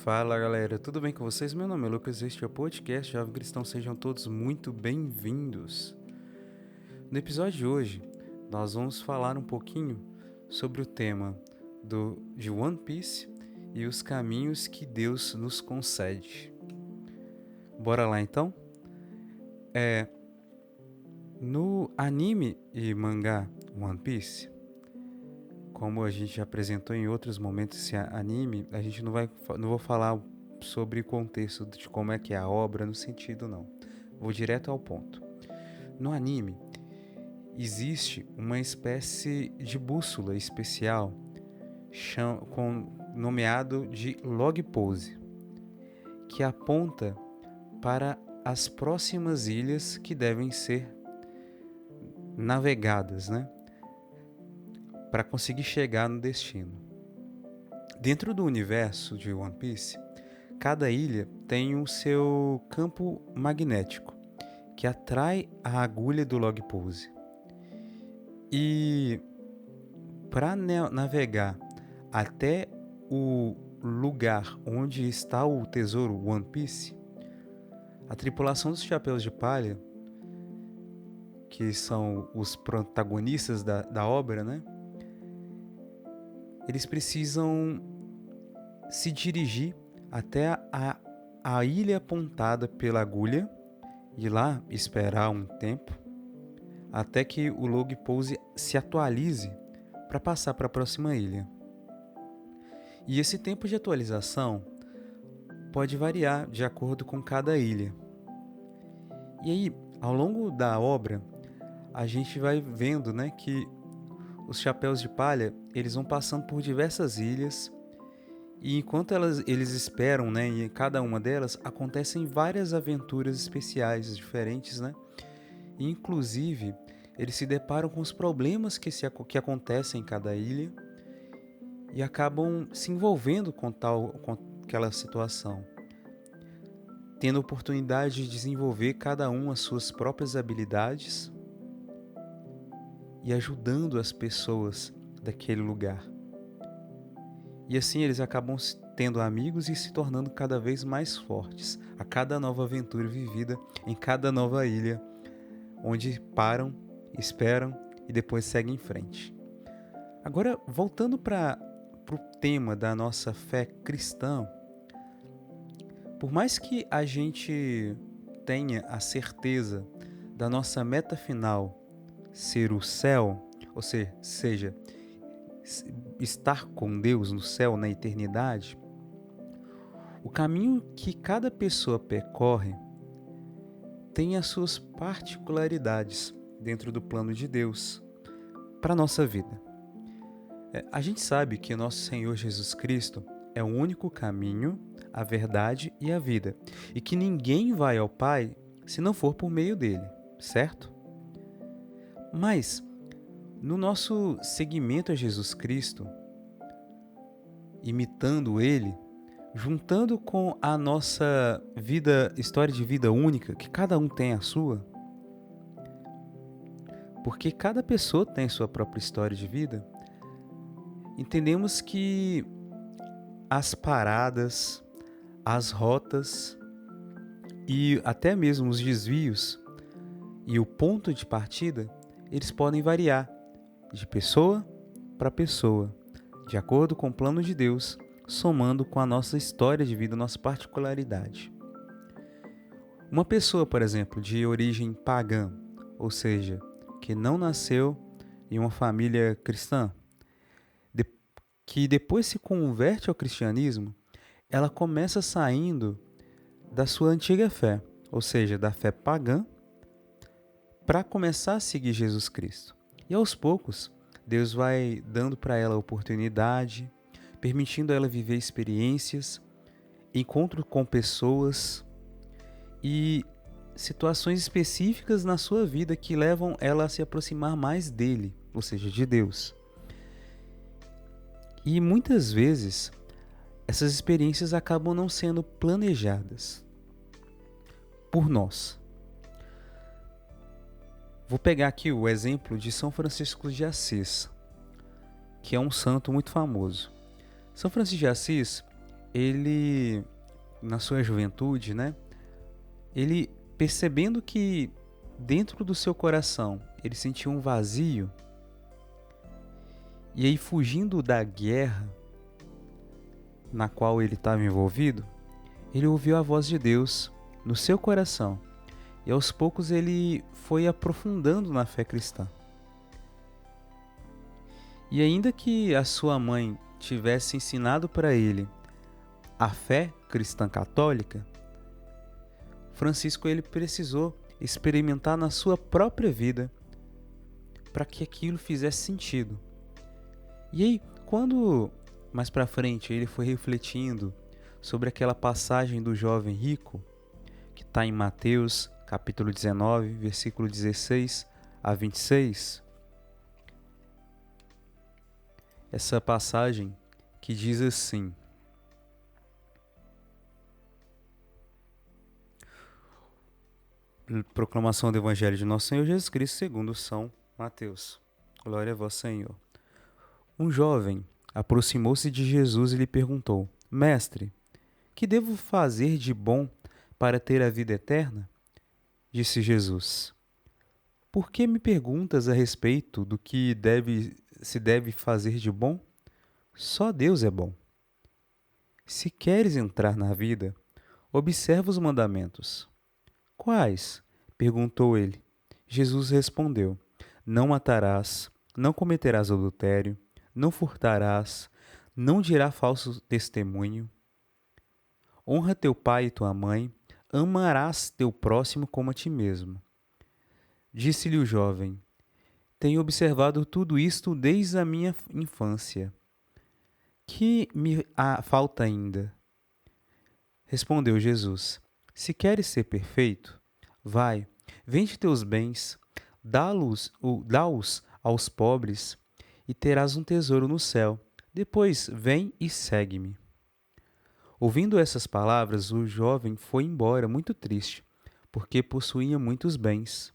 Fala galera, tudo bem com vocês? Meu nome é Lucas, este é o podcast Jovem Cristão, sejam todos muito bem-vindos. No episódio de hoje, nós vamos falar um pouquinho sobre o tema de One Piece e os caminhos que Deus nos concede. Bora lá então? No anime e mangá One Piece, como a gente já apresentou em outros momentos esse anime, a gente não vou falar sobre o contexto de como é que é a obra no sentido não. Vou direto ao ponto. No anime, existe uma espécie de bússola especial nomeado de log pose, que aponta para as próximas ilhas que devem ser navegadas, né? Para conseguir chegar no destino. Dentro do universo de One Piece, cada ilha tem o seu campo magnético, que atrai a agulha do log pose. E para navegar até o lugar onde está o tesouro One Piece, a tripulação dos Chapéus de Palha, que são os protagonistas da obra, né? Eles precisam se dirigir até a ilha apontada pela agulha e lá esperar um tempo até que o log pose se atualize para passar para a próxima ilha. E esse tempo de atualização pode variar de acordo com cada ilha. E aí, ao longo da obra, a gente vai vendo, né, que os Chapéus de Palha, eles vão passando por diversas ilhas e enquanto eles esperam, né, em cada uma delas acontecem várias aventuras especiais diferentes, né? E, inclusive, eles se deparam com os problemas que acontecem em cada ilha e acabam se envolvendo com aquela situação, tendo a oportunidade de desenvolver cada um as suas próprias habilidades e ajudando as pessoas daquele lugar. E assim eles acabam tendo amigos e se tornando cada vez mais fortes a cada nova aventura vivida em cada nova ilha, onde param, esperam e depois seguem em frente. Agora, voltando para o tema da nossa fé cristã, por mais que a gente tenha a certeza da nossa meta final ser o céu, ou seja, estar com Deus no céu, na eternidade, o caminho que cada pessoa percorre tem as suas particularidades dentro do plano de Deus para a nossa vida. A gente sabe que nosso Senhor Jesus Cristo é o único caminho, a verdade e a vida, e que ninguém vai ao Pai se não for por meio dele, certo? Mas, no nosso seguimento a Jesus Cristo, imitando Ele, juntando com a nossa história de vida única, que cada um tem a sua, porque cada pessoa tem sua própria história de vida, entendemos que as paradas, as rotas e até mesmo os desvios e o ponto de partida, eles podem variar de pessoa para pessoa, de acordo com o plano de Deus, somando com a nossa história de vida, nossa particularidade. Uma pessoa, por exemplo, de origem pagã, ou seja, que não nasceu em uma família cristã, que depois se converte ao cristianismo, ela começa saindo da sua antiga fé, ou seja, da fé pagã, para começar a seguir Jesus Cristo. E aos poucos, Deus vai dando para ela a oportunidade, permitindo ela viver experiências, encontro com pessoas e situações específicas na sua vida que levam ela a se aproximar mais dele, ou seja, de Deus. E muitas vezes, essas experiências acabam não sendo planejadas por nós. Vou pegar aqui o exemplo de São Francisco de Assis, que é um santo muito famoso. São Francisco de Assis, ele, na sua juventude, né? Ele percebendo que dentro do seu coração ele sentia um vazio, e aí fugindo da guerra na qual ele estava envolvido, ele ouviu a voz de Deus no seu coração. E aos poucos ele foi aprofundando na fé cristã. E ainda que a sua mãe tivesse ensinado para ele a fé cristã católica, Francisco ele precisou experimentar na sua própria vida para que aquilo fizesse sentido. E aí, quando mais para frente ele foi refletindo sobre aquela passagem do jovem rico, que está em Mateus capítulo 19, versículo 16 a 26, essa passagem que diz assim: Proclamação do Evangelho de Nosso Senhor Jesus Cristo segundo São Mateus. Glória a vós, Senhor. Um jovem aproximou-se de Jesus e lhe perguntou: Mestre, que devo fazer de bom para ter a vida eterna? Disse Jesus: Por que me perguntas a respeito do que se deve fazer de bom? Só Deus é bom. Se queres entrar na vida, observa os mandamentos. Quais? Perguntou ele. Jesus respondeu: Não matarás, não cometerás adultério, não furtarás, não dirás falso testemunho. Honra teu pai e tua mãe, amarás teu próximo como a ti mesmo. Disse-lhe o jovem: Tenho observado tudo isto desde a minha infância. Que me falta ainda? Respondeu Jesus: Se queres ser perfeito, vai, vende teus bens, dá-os aos pobres e terás um tesouro no céu. Depois vem e segue-me. Ouvindo essas palavras, o jovem foi embora muito triste, porque possuía muitos bens.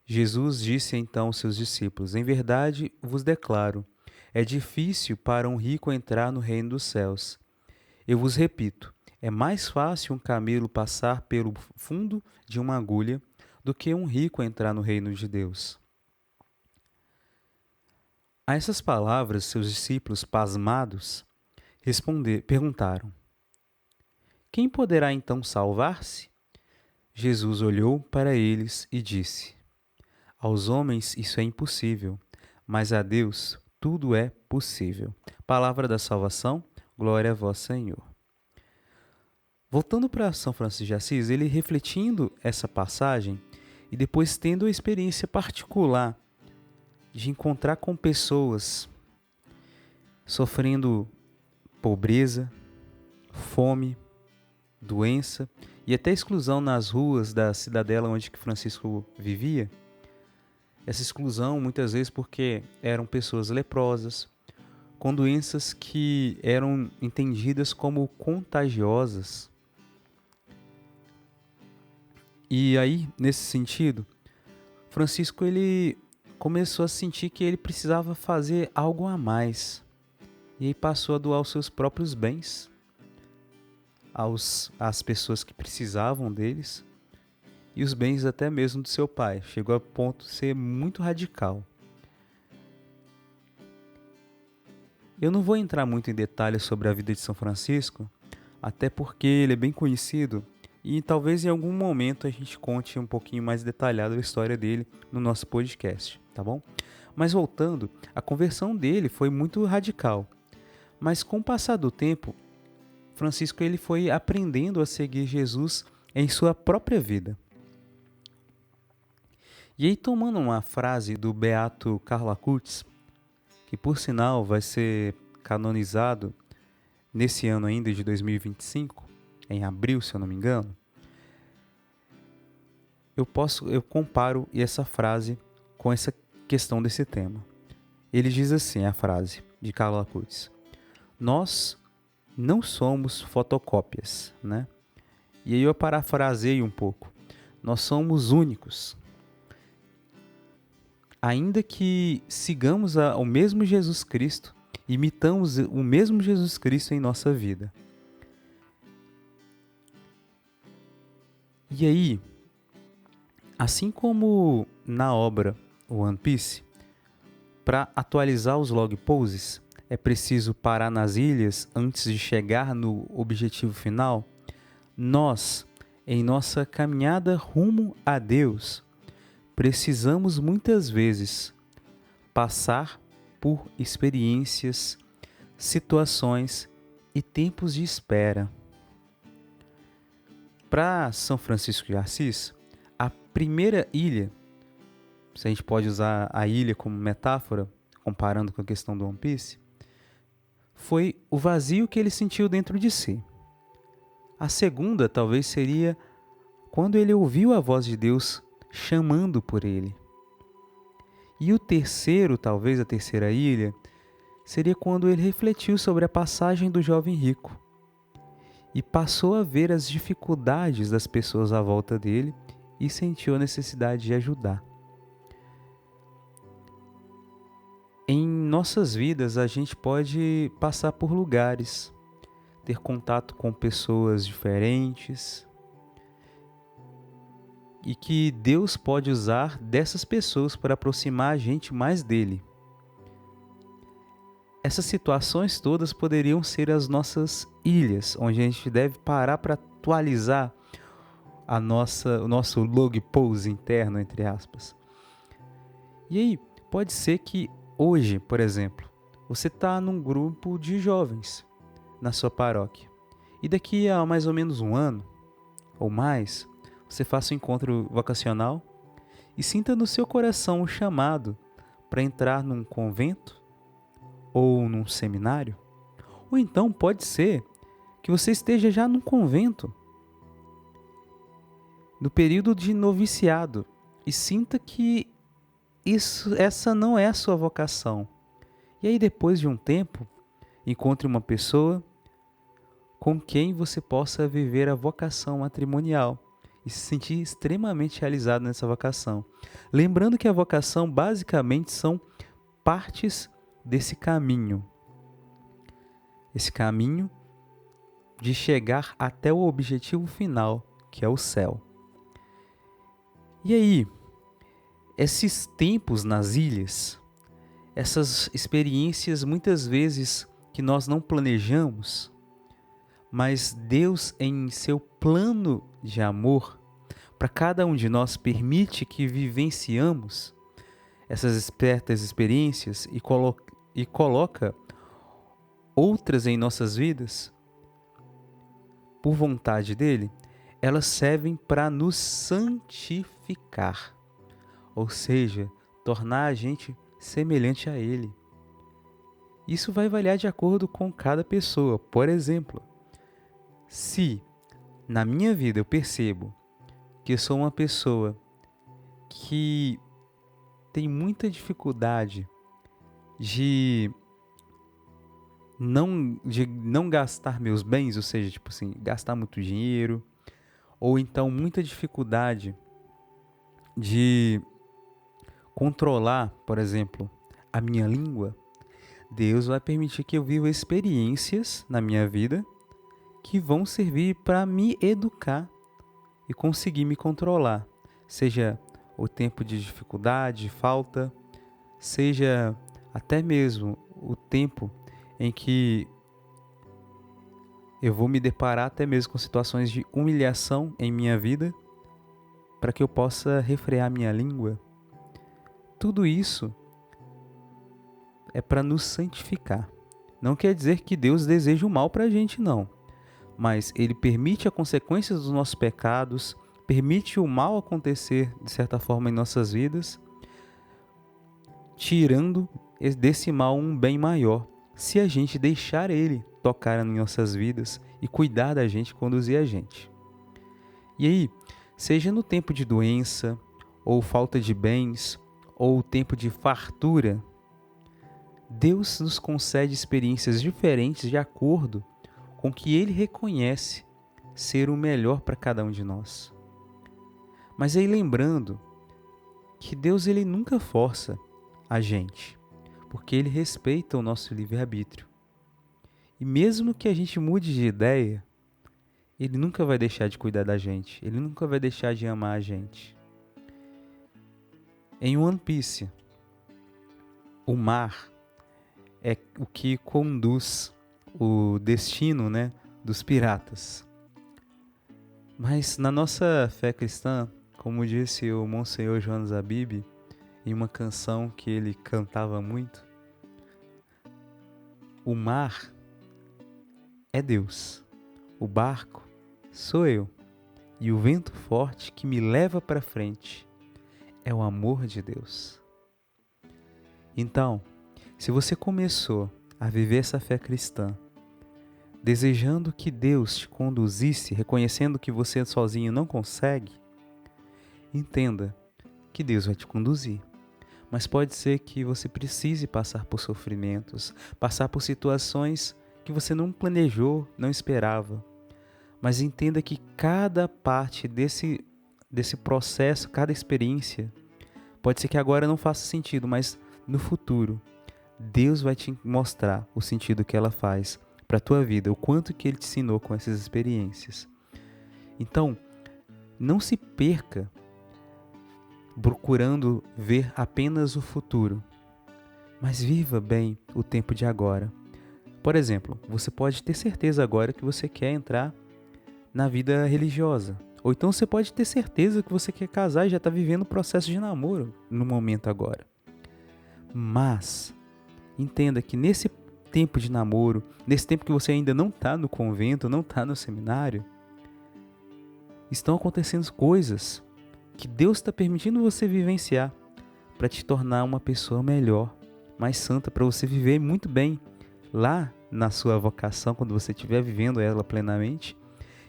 Jesus disse então aos seus discípulos: Em verdade vos declaro, é difícil para um rico entrar no reino dos céus. Eu vos repito, é mais fácil um camelo passar pelo fundo de uma agulha do que um rico entrar no reino de Deus. A essas palavras, seus discípulos, pasmados, perguntaram: Quem poderá então salvar-se? Jesus olhou para eles e disse: Aos homens isso é impossível, mas a Deus tudo é possível. Palavra da salvação, glória a vós, Senhor. Voltando para São Francisco de Assis, ele refletindo essa passagem e depois tendo a experiência particular de encontrar com pessoas sofrendo pobreza, fome, doença e até exclusão nas ruas da cidadela onde Francisco vivia. Essa exclusão muitas vezes porque eram pessoas leprosas, com doenças que eram entendidas como contagiosas. E aí, nesse sentido, Francisco ele começou a sentir que ele precisava fazer algo a mais. E aí passou a doar os seus próprios bens às pessoas que precisavam deles e os bens até mesmo do seu pai. Chegou a ponto de ser muito radical. Eu não vou entrar muito em detalhes sobre a vida de São Francisco, até porque ele é bem conhecido e talvez em algum momento a gente conte um pouquinho mais detalhado a história dele no nosso podcast, tá bom? Mas voltando, a conversão dele foi muito radical. Mas com o passar do tempo, Francisco ele foi aprendendo a seguir Jesus em sua própria vida. E aí, tomando uma frase do beato Karl Acutis, que por sinal vai ser canonizado nesse ano ainda de 2025, em abril, se eu não me engano, eu comparo essa frase com essa questão desse tema. Ele diz assim, a frase de Karl Acutis: Nós não somos fotocópias, né? E aí eu parafraseio um pouco. Nós somos únicos. Ainda que sigamos o mesmo Jesus Cristo imitamos o mesmo Jesus Cristo em nossa vida. E aí, assim como na obra One Piece, para atualizar os log poses, é preciso parar nas ilhas antes de chegar no objetivo final. Nós, em nossa caminhada rumo a Deus, precisamos muitas vezes passar por experiências, situações e tempos de espera. Para São Francisco de Assis, a primeira ilha, se a gente pode usar a ilha como metáfora, comparando com a questão do One Piece, foi o vazio que ele sentiu dentro de si. A segunda talvez seria quando ele ouviu a voz de Deus chamando por ele. E o terceiro, talvez a terceira ilha, seria quando ele refletiu sobre a passagem do jovem rico e passou a ver as dificuldades das pessoas à volta dele e sentiu a necessidade de ajudar. Em nossas vidas, a gente pode passar por lugares, ter contato com pessoas diferentes e que Deus pode usar dessas pessoas para aproximar a gente mais dele. Essas situações todas poderiam ser as nossas ilhas, onde a gente deve parar para atualizar o nosso log pose interno, entre aspas. E aí, pode ser que hoje, por exemplo, você está num grupo de jovens na sua paróquia. E daqui a mais ou menos um ano, ou mais, você faça um encontro vocacional e sinta no seu coração o chamado para entrar num convento ou num seminário. Ou então pode ser que você esteja já num convento, no período de noviciado, e sinta que essa não é a sua vocação. E aí depois de um tempo, encontre uma pessoa com quem você possa viver a vocação matrimonial e se sentir extremamente realizado nessa vocação. Lembrando que a vocação basicamente são partes desse caminho. Esse caminho de chegar até o objetivo final, que é o céu. E aí, esses tempos nas ilhas, essas experiências muitas vezes que nós não planejamos, mas Deus, em seu plano de amor, para cada um de nós permite que vivenciamos essas espertas experiências e coloca outras em nossas vidas, por vontade dele, elas servem para nos santificar, ou seja, tornar a gente semelhante a ele. Isso vai variar de acordo com cada pessoa. Por exemplo, se na minha vida eu percebo que eu sou uma pessoa que tem muita dificuldade de não gastar meus bens, ou seja, tipo assim, gastar muito dinheiro, ou então muita dificuldade de controlar, por exemplo, a minha língua, Deus vai permitir que eu viva experiências na minha vida que vão servir para me educar e conseguir me controlar, seja o tempo de dificuldade, de falta, seja até mesmo o tempo em que eu vou me deparar até mesmo com situações de humilhação em minha vida, para que eu possa refrear minha língua. Tudo isso é para nos santificar. Não quer dizer que Deus deseja o mal para a gente, não. Mas Ele permite a consequência dos nossos pecados, permite o mal acontecer, de certa forma, em nossas vidas, tirando desse mal um bem maior, se a gente deixar Ele tocar em nossas vidas e cuidar da gente, conduzir a gente. E aí, seja no tempo de doença, ou falta de bens, ou tempo de fartura, Deus nos concede experiências diferentes de acordo com o que Ele reconhece ser o melhor para cada um de nós. Mas aí lembrando que Deus ele nunca força a gente, porque Ele respeita o nosso livre-arbítrio. E mesmo que a gente mude de ideia, Ele nunca vai deixar de cuidar da gente. Ele nunca vai deixar de amar a gente. Em One Piece, o mar é o que conduz o destino, né, dos piratas. Mas na nossa fé cristã, como disse o Monsenhor Jonas Abib, em uma canção que ele cantava muito, o mar é Deus, o barco sou eu, e o vento forte que me leva para frente é o amor de Deus. Então, se você começou a viver essa fé cristã, desejando que Deus te conduzisse, reconhecendo que você sozinho não consegue, entenda que Deus vai te conduzir. Mas pode ser que você precise passar por sofrimentos, passar por situações que você não planejou, não esperava. Mas entenda que cada parte desse processo, cada experiência, pode ser que agora não faça sentido, mas no futuro, Deus vai te mostrar o sentido que ela faz para a tua vida, o quanto que Ele te ensinou com essas experiências. Então, não se perca procurando ver apenas o futuro, mas viva bem o tempo de agora. Por exemplo, você pode ter certeza agora que você quer entrar na vida religiosa, ou então você pode ter certeza que você quer casar e já está vivendo o processo de namoro no momento agora. Mas entenda que nesse tempo de namoro, nesse tempo que você ainda não está no convento, não está no seminário, estão acontecendo coisas que Deus está permitindo você vivenciar para te tornar uma pessoa melhor, mais santa, para você viver muito bem lá na sua vocação, quando você estiver vivendo ela plenamente,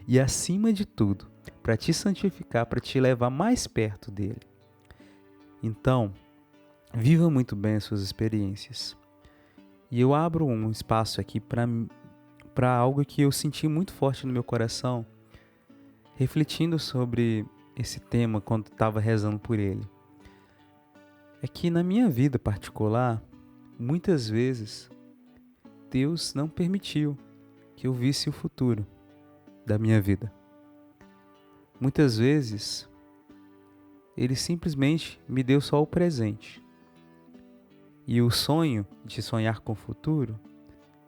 e acima de tudo, para te santificar, para te levar mais perto dele. Então, viva muito bem as suas experiências. E eu abro um espaço aqui para algo que eu senti muito forte no meu coração, refletindo sobre esse tema quando estava rezando por ele. É que na minha vida particular, muitas vezes, Deus não permitiu que eu visse o futuro da minha vida. Muitas vezes, Ele simplesmente me deu só o presente. E o sonho de sonhar com o futuro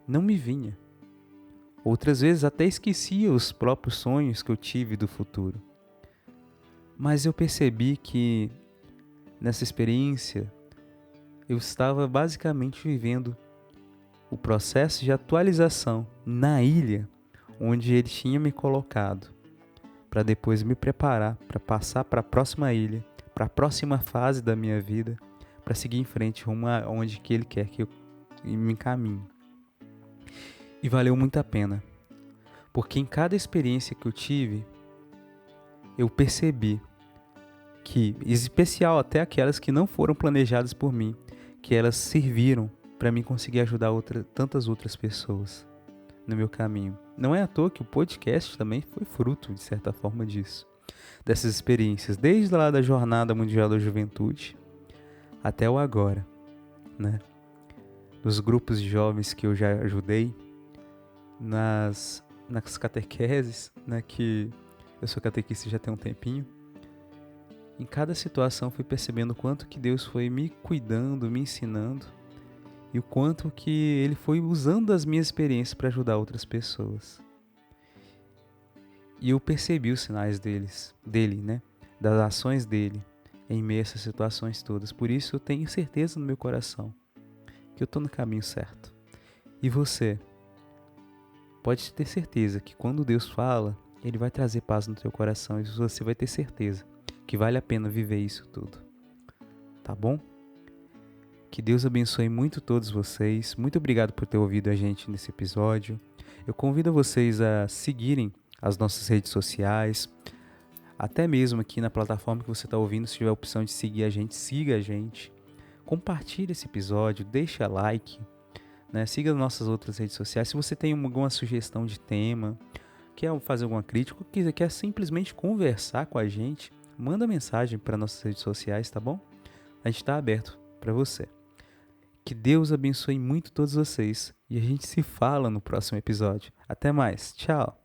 não me vinha. Outras vezes até esquecia os próprios sonhos que eu tive do futuro. Mas eu percebi que nessa experiência eu estava basicamente vivendo o processo de atualização na ilha onde ele tinha me colocado, para depois me preparar para passar para a próxima ilha, para a próxima fase da minha vida, para seguir em frente rumo a onde que ele quer que eu me encaminhe. E valeu muito a pena, porque em cada experiência que eu tive, eu percebi que, em especial até aquelas que não foram planejadas por mim, que elas serviram para mim conseguir ajudar tantas outras pessoas no meu caminho. Não é à toa que o podcast também foi fruto, de certa forma, disso. Dessas experiências, desde lá da Jornada Mundial da Juventude até o agora, né? Nos grupos de jovens que eu já ajudei, nas catequeses, né? Que eu sou catequista já tem um tempinho. Em cada situação fui percebendo o quanto que Deus foi me cuidando, me ensinando, e o quanto que Ele foi usando as minhas experiências para ajudar outras pessoas. E eu percebi os sinais dele, né? Das ações dele em meio a essas situações todas. Por isso eu tenho certeza no meu coração que eu estou no caminho certo. E você pode ter certeza que quando Deus fala, Ele vai trazer paz no teu coração, e você vai ter certeza que vale a pena viver isso tudo. Tá bom? Que Deus abençoe muito todos vocês. Muito obrigado por ter ouvido a gente nesse episódio. Eu convido vocês a seguirem as nossas redes sociais, até mesmo aqui na plataforma que você está ouvindo. Se tiver a opção de seguir a gente, siga a gente. Compartilhe esse episódio, deixa like, né? Siga as nossas outras redes sociais. Se você tem alguma sugestão de tema, quer fazer alguma crítica, quer simplesmente conversar com a gente, manda mensagem para nossas redes sociais, tá bom? A gente está aberto para você. Que Deus abençoe muito todos vocês e a gente se fala no próximo episódio. Até mais. Tchau.